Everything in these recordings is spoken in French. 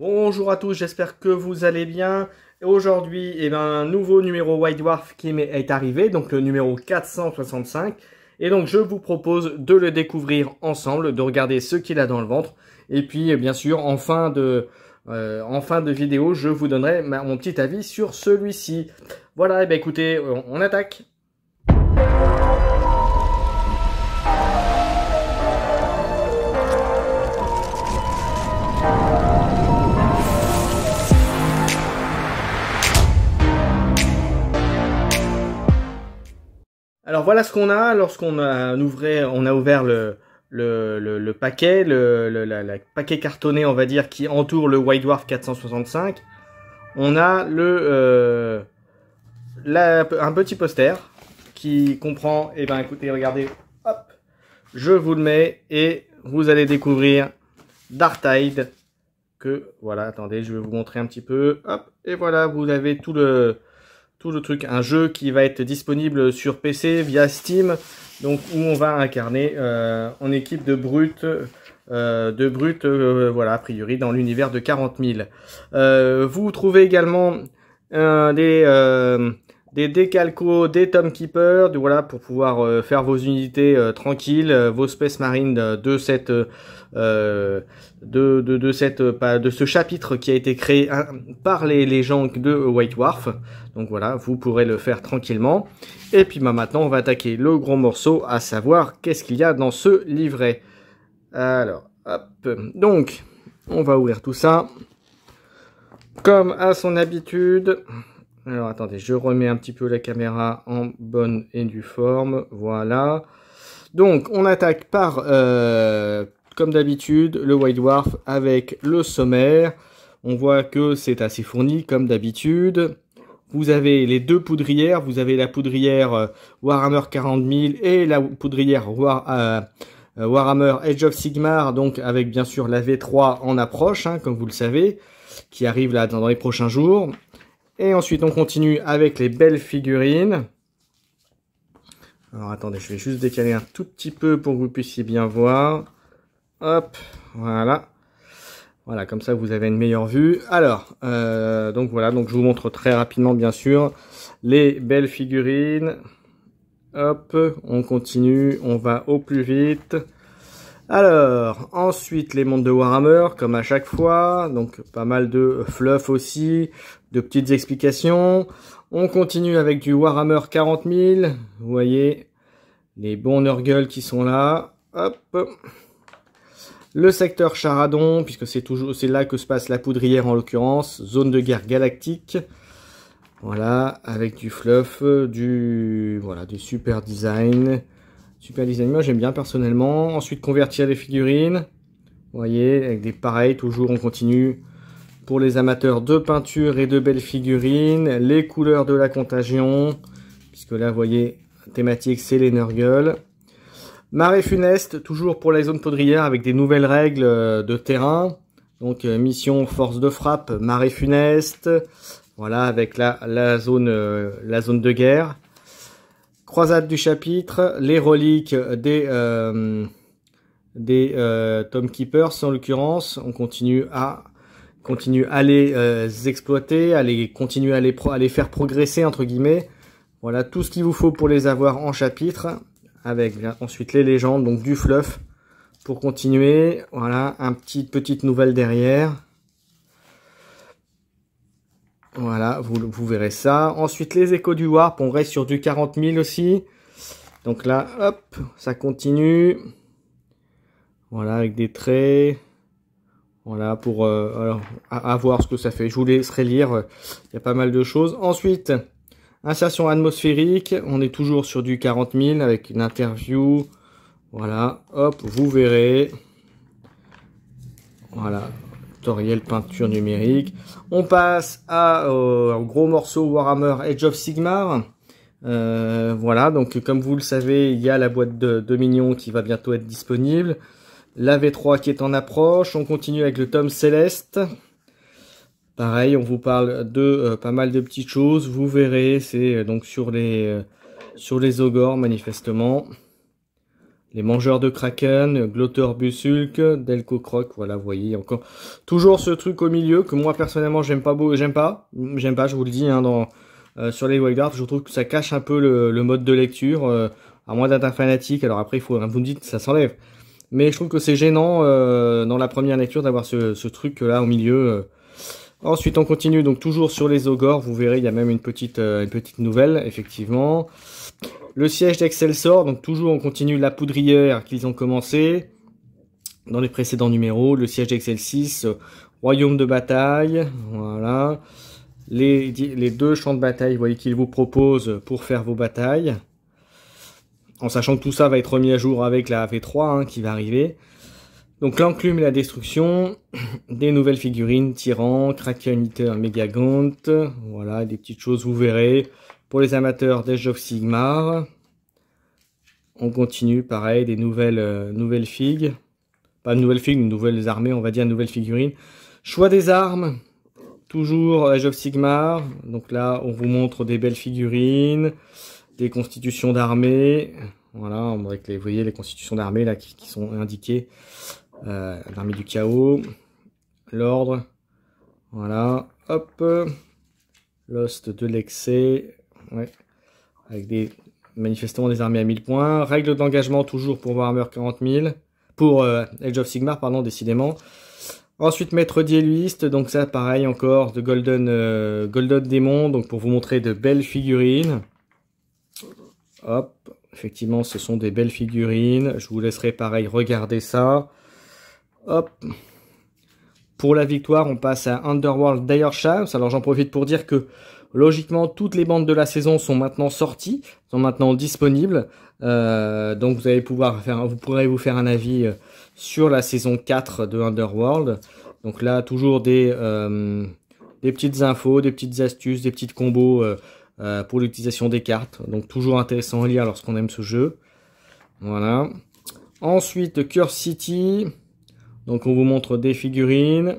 Bonjour à tous, j'espère que vous allez bien. Aujourd'hui, un nouveau numéro White Dwarf qui est arrivé, donc le numéro 465. Et donc, je vous propose de le découvrir ensemble, de regarder ce qu'il a dans le ventre. Et puis, bien sûr, en fin de vidéo, je vous donnerai mon petit avis sur celui-ci. Voilà, et écoutez, on attaque. Alors voilà ce qu'on a lorsqu'on a ouvert le paquet, la paquet cartonné, on va dire, qui entoure le White Dwarf 465. On a un petit poster qui comprend, écoutez, regardez, hop, je vous le mets et vous allez découvrir Darktide. Voilà, attendez, je vais vous montrer un petit peu, hop, et voilà, vous avez tout le truc, un jeu qui va être disponible sur PC via Steam, donc où on va incarner en équipe de brutes, voilà, a priori dans l'univers de 40 000. Vous trouvez également des décalcos des Tomb Keeper, voilà, pour pouvoir faire vos unités tranquilles, vos Space Marines de ce chapitre qui a été créé par les gens de White Dwarf. Donc voilà, vous pourrez le faire tranquillement. Et puis maintenant, on va attaquer le gros morceau, à savoir qu'est-ce qu'il y a dans ce livret. Alors, hop. Donc, on va ouvrir tout ça. Comme à son habitude. Alors, attendez, je remets un petit peu la caméra en bonne et due forme. Voilà. Donc, on attaque par, comme d'habitude, le White Dwarf avec le sommaire. On voit que c'est assez fourni, comme d'habitude. Vous avez les deux poudrières. Vous avez la poudrière Warhammer 40 000 et la poudrière Warhammer Age of Sigmar. Donc, avec bien sûr la V3 en approche, hein, comme vous le savez, qui arrive là dans les prochains jours. Et ensuite, on continue avec les belles figurines. Alors, attendez, je vais juste décaler un tout petit peu pour que vous puissiez bien voir. Hop, voilà. Voilà, comme ça, vous avez une meilleure vue. Alors, donc voilà, donc je vous montre très rapidement, bien sûr, les belles figurines. Hop, on continue, on va au plus vite. Alors, ensuite, les montres de Warhammer, comme à chaque fois. Donc, pas mal de fluff aussi, de petites explications. On continue avec du Warhammer 40 000. Vous voyez, les bons Nurgle qui sont là. Hop. Le secteur Charadon, puisque c'est là que se passe la poudrière en l'occurrence. Zone de guerre galactique. Voilà, avec du fluff, du super design. Super design, moi j'aime bien personnellement. Ensuite, convertir les figurines. Vous voyez, avec des pareils, toujours on continue. Pour les amateurs de peinture et de belles figurines. Les couleurs de la contagion. Puisque là, vous voyez, thématique, c'est les Nurgle. Marée funeste, toujours pour la zone poudrière, avec des nouvelles règles de terrain. Donc, mission force de frappe, marée funeste. Voilà, avec la zone de guerre. Croisade du chapitre, les reliques des Tomb Keepers en l'occurrence. On continue à les exploiter, continuer à les faire progresser entre guillemets. Voilà tout ce qu'il vous faut pour les avoir en chapitre. Avec ensuite les légendes, donc du fluff pour continuer. Voilà, petite nouvelle derrière. Voilà, vous verrez ça. Ensuite, les échos du Warp, on reste sur du 40 000 aussi. Donc là, hop, ça continue. Voilà, avec des traits. Voilà, pour à voir ce que ça fait. Je vous laisserai lire, il y a pas mal de choses. Ensuite, insertion atmosphérique. On est toujours sur du 40 000 avec une interview. Voilà, hop, vous verrez. Voilà. Tutoriel peinture numérique. On passe au gros morceau Warhammer Age of Sigmar. Voilà, donc comme vous le savez, il y a la boîte de Dominion qui va bientôt être disponible. La V3 qui est en approche. On continue avec le tome Céleste. Pareil, on vous parle de pas mal de petites choses. Vous verrez, c'est donc sur les Ogors manifestement. les mangeurs de Kraken, Glotter Busulk, Delco Croc, voilà, vous voyez, encore toujours ce truc au milieu que moi personnellement j'aime pas, je vous le dis, hein, sur les Wild Art, je trouve que ça cache un peu le mode de lecture, à moins d'être un fanatique, alors après vous me dites ça s'enlève, mais je trouve que c'est gênant dans la première lecture d'avoir ce truc là au milieu. Ensuite on continue donc toujours sur les ogres, vous verrez il y a même une petite nouvelle, effectivement. Le siège d'Excelsor, donc toujours on continue la poudrière qu'ils ont commencé dans les précédents numéros. Le siège d'Excel 6, royaume de bataille, voilà. Les 2 champs de bataille, vous voyez qu'ils vous proposent pour faire vos batailles. En sachant que tout ça va être remis à jour avec la V3 hein, qui va arriver. Donc l'enclume et la destruction, des nouvelles figurines, Tyran, Kraken Eater, Megagaunt, voilà, des petites choses, vous verrez. Pour les amateurs d'Age of Sigmar, on continue, pareil, des nouvelles figues. Pas de nouvelles figues, de nouvelles armées, on va dire, nouvelles figurines. Choix des armes, toujours Age of Sigmar. Donc là, on vous montre des belles figurines, des constitutions d'armées. Voilà, on voit que vous voyez les constitutions d'armées là qui sont indiquées. L'armée du chaos, l'ordre, voilà, hop, Lost de l'excès, ouais, avec manifestement des armées à 1000 points, règle d'engagement toujours pour Warhammer 40 000, pour Age of Sigmar, pardon, décidément. Ensuite, maître dueliste, donc ça pareil encore, de Golden Démon, donc pour vous montrer de belles figurines. Hop, effectivement ce sont des belles figurines, je vous laisserai pareil regarder ça. Hop. Pour la victoire, on passe à Underworld Dire Shams. Alors j'en profite pour dire que logiquement toutes les bandes de la saison sont maintenant sorties, sont maintenant disponibles. Donc vous allez vous pourrez vous faire un avis sur la saison 4 de Underworld. Donc là toujours des petites infos, des petites astuces, des petits combos pour l'utilisation des cartes. Donc toujours intéressant à lire lorsqu'on aime ce jeu. Voilà. Ensuite Curse City. Donc on vous montre des figurines.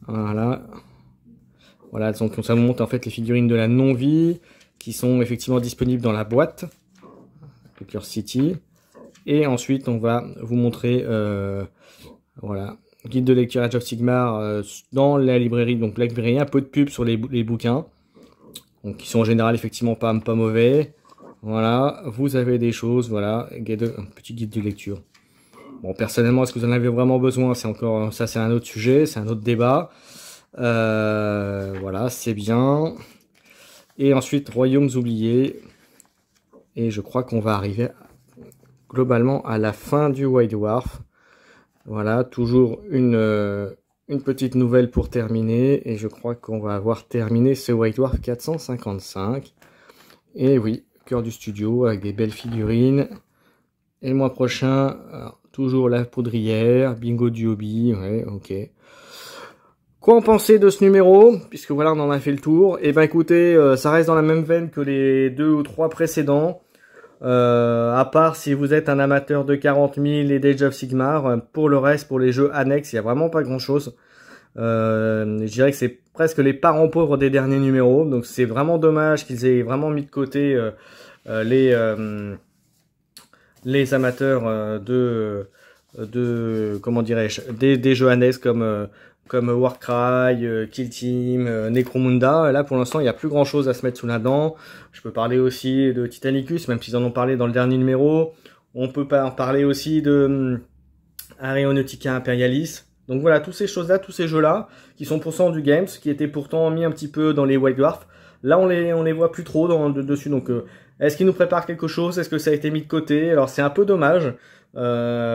Voilà. Voilà, donc ça vous montre en fait les figurines de la non-vie qui sont effectivement disponibles dans la boîte de Curse City. Et ensuite on va vous montrer voilà, guide de lecture Age of Sigmar dans la librairie, donc la librairie, un peu de pub sur les bouquins. Donc qui sont en général effectivement pas mauvais. Voilà, vous avez des choses, voilà, un petit guide de lecture. Bon, personnellement, est-ce que vous en avez vraiment besoin? C'est encore, ça, c'est un autre sujet, c'est un autre débat. Voilà, c'est bien. Et ensuite, Royaumes oubliés. Et je crois qu'on va arriver globalement à la fin du White Dwarf. Voilà, toujours une petite nouvelle pour terminer. Et je crois qu'on va avoir terminé ce White Dwarf 455. Et oui, cœur du studio avec des belles figurines. Et le mois prochain, alors, toujours la poudrière, bingo du hobby, ouais, ok. Quoi en penser de ce numéro? Puisque voilà, on en a fait le tour. Et ben écoutez, ça reste dans la même veine que les 2 ou 3 précédents. À part si vous êtes un amateur de 40 000 et d'Age of Sigmar. Pour le reste, pour les jeux annexes, il n'y a vraiment pas grand chose. Je dirais que c'est presque les parents pauvres des derniers numéros. Donc c'est vraiment dommage qu'ils aient vraiment mis de côté les amateurs comment dirais-je, des jeux annexes comme Warcry, Kill Team, Necromunda. Là pour l'instant il n'y a plus grand chose à se mettre sous la dent. Je peux parler aussi de Titanicus, même s'ils en ont parlé dans le dernier numéro. On peut parler aussi de Aeronautica Imperialis. Donc voilà, toutes ces choses-là, tous ces jeux-là, qui sont pourtant du Games, qui étaient pourtant mis un petit peu dans les White Dwarf. Là on les voit plus trop dessus, donc est-ce qu'ils nous préparent quelque chose? Est-ce que ça a été mis de côté? Alors c'est un peu dommage.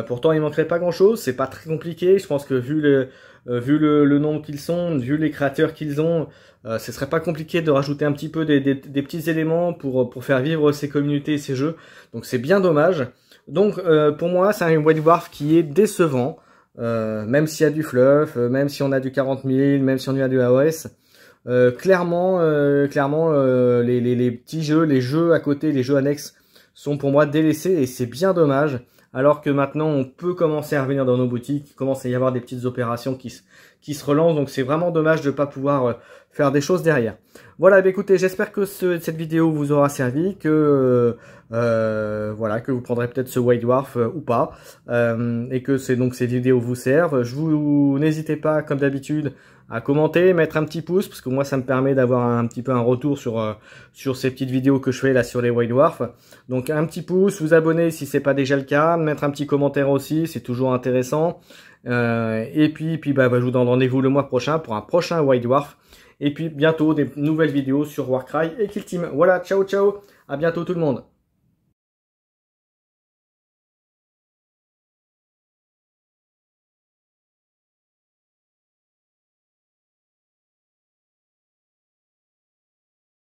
Pourtant il manquerait pas grand chose, c'est pas très compliqué. Je pense que vu le nombre qu'ils sont, vu les créateurs qu'ils ont, ce serait pas compliqué de rajouter un petit peu des petits éléments pour faire vivre ces communautés et ces jeux. Donc c'est bien dommage. Donc pour moi c'est un White Dwarf qui est décevant. Même s'il y a du fluff, même si on a du 40 000, même si on a du AOS. Clairement, les petits jeux, les jeux à côté, les jeux annexes sont pour moi délaissés et c'est bien dommage. alors que maintenant on peut commencer à revenir dans nos boutiques, il commence à y avoir des petites opérations qui se relancent, donc c'est vraiment dommage de ne pas pouvoir faire des choses derrière. Voilà, bah écoutez, j'espère que cette vidéo vous aura servi, que voilà, que vous prendrez peut-être ce White Dwarf ou pas, et que ces vidéos vous servent. N'hésitez pas, comme d'habitude, à commenter, mettre un petit pouce, parce que moi ça me permet d'avoir un petit peu un retour sur ces petites vidéos que je fais là sur les White Dwarf. Donc un petit pouce, vous abonner si c'est pas déjà le cas, mettre un petit commentaire aussi, c'est toujours intéressant. Et puis je vous donne rendez-vous le mois prochain pour un prochain White Dwarf. Et puis bientôt des nouvelles vidéos sur Warcry et Kill Team. Voilà, ciao ciao, à bientôt tout le monde.